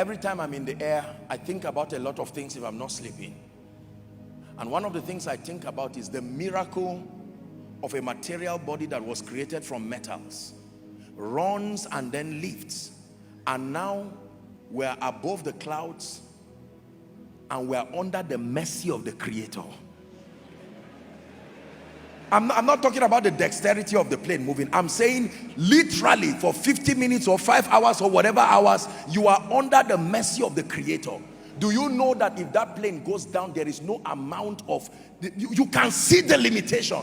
Every time I'm in the air, I think about a lot of things if I'm not sleeping. And one of the things I think about is the miracle of a material body that was created from metals, runs and then lifts. And now we're above the clouds and we're under the mercy of the Creator. I'm not talking about the dexterity of the plane moving. I'm saying literally for 50 minutes or 5 hours or whatever hours, you are under the mercy of the Creator. Do you know that if that plane goes down, there is no amount of, you can see the limitation.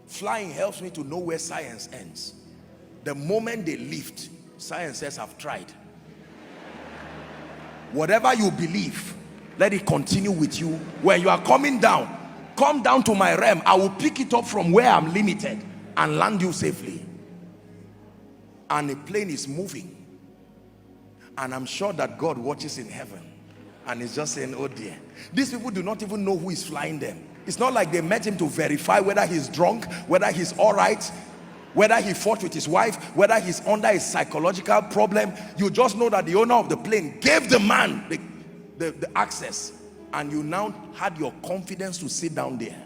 Flying helps me to know where science ends. The moment they lift, science says, I've tried. Whatever you believe, let it continue with you. When you are coming down, come down to my realm. I will pick it up from where I'm limited and land you safely. And the plane is moving. And I'm sure that God watches in heaven. And is just saying, oh dear. These people do not even know who is flying them. It's not like they met him to verify whether he's drunk, whether he's all right, whether he fought with his wife, whether he's under a psychological problem. You just know that the owner of the plane gave the man the access, and you now had your confidence to sit down there.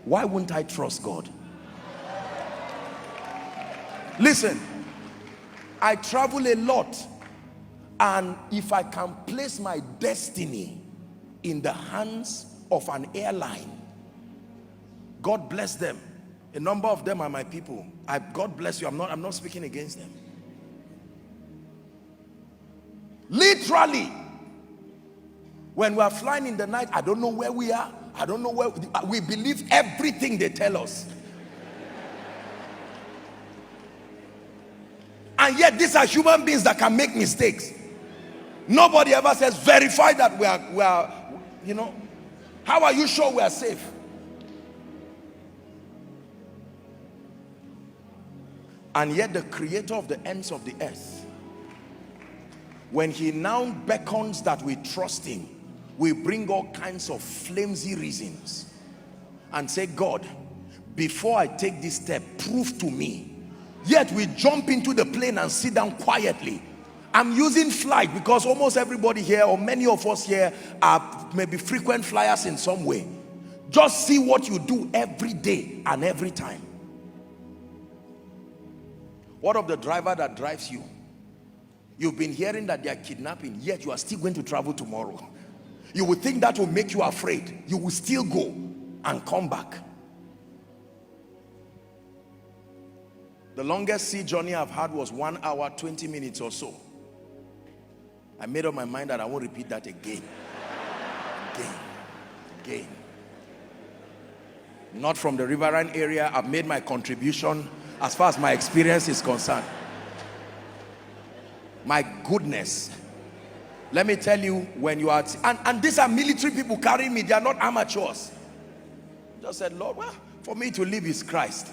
Why wouldn't I trust God? Listen, I travel a lot, and if I can place my destiny in the hands of an airline, God bless them. A number of them are my people. God bless you. I'm not speaking against them. Literally, when we are flying in the night, I don't know where we are. I don't know where we believe everything they tell us. And yet these are human beings that can make mistakes. Nobody ever says, verify that we are, you know, how are you sure we are safe? And yet the Creator of the ends of the earth, when he now beckons that we trust him, we bring all kinds of flimsy reasons and say, God, before I take this step, prove to me. Yet we jump into the plane and sit down quietly. I'm using flight because almost everybody here, or many of us here, are maybe frequent flyers in some way. Just see what you do every day and every time. What of the driver that drives you? You've been hearing that they are kidnapping, yet you are still going to travel tomorrow. You would think that will make you afraid. You will still go and come back. The longest sea journey I've had was 1 hour, 20 minutes or so. I made up my mind that I won't repeat that again. Again. Not from the riverine area. I've made my contribution as far as my experience is concerned. My goodness. Let me tell you, when you are, and these are military people carrying me, they are not amateurs. Just said, Lord, well, for me to live is Christ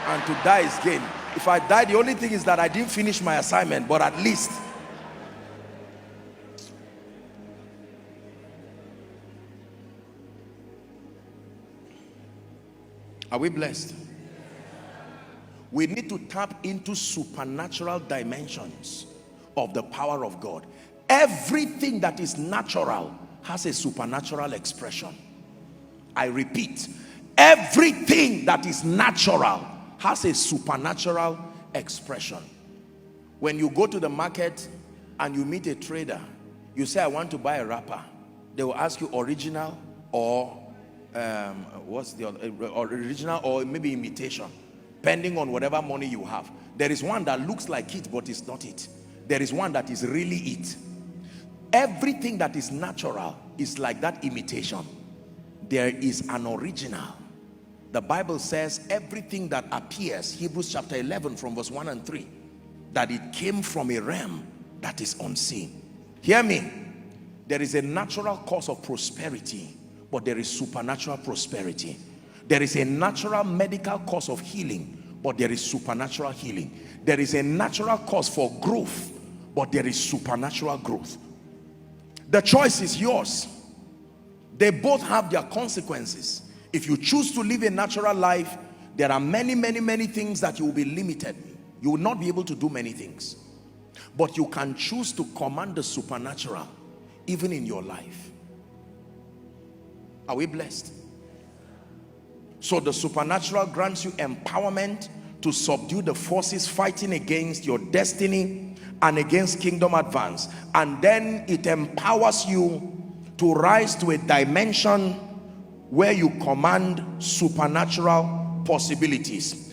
and to die is gain. If I die, the only thing is that I didn't finish my assignment, but at least. Are we blessed? We need to tap into supernatural dimensions of the power of God. Everything that is natural has a supernatural expression. I repeat, everything that is natural has a supernatural expression. When you go to the market and you meet a trader, you say, I want to buy a wrapper. They will ask you original or what's the other, original or maybe imitation, depending on whatever money you have. There is one that looks like it, but it's not it. There is one that is really it. Everything that is natural is like that imitation. There is an original. The Bible says everything that appears, Hebrews chapter 11 from verse 1 and 3, that it came from a realm that is unseen. Hear me. There is a natural cause of prosperity, but there is supernatural prosperity. There is a natural medical cause of healing, but there is supernatural healing. There is a natural cause for growth, but there is supernatural growth. The choice is yours. They both have their consequences. If you choose to live a natural life, There are many things that you will be limited. You will not be able to do many things. But you can choose to command the supernatural even in your life. Are we blessed? So the supernatural grants you empowerment to subdue the forces fighting against your destiny and against kingdom advance. And then it empowers you to rise to a dimension where you command supernatural possibilities.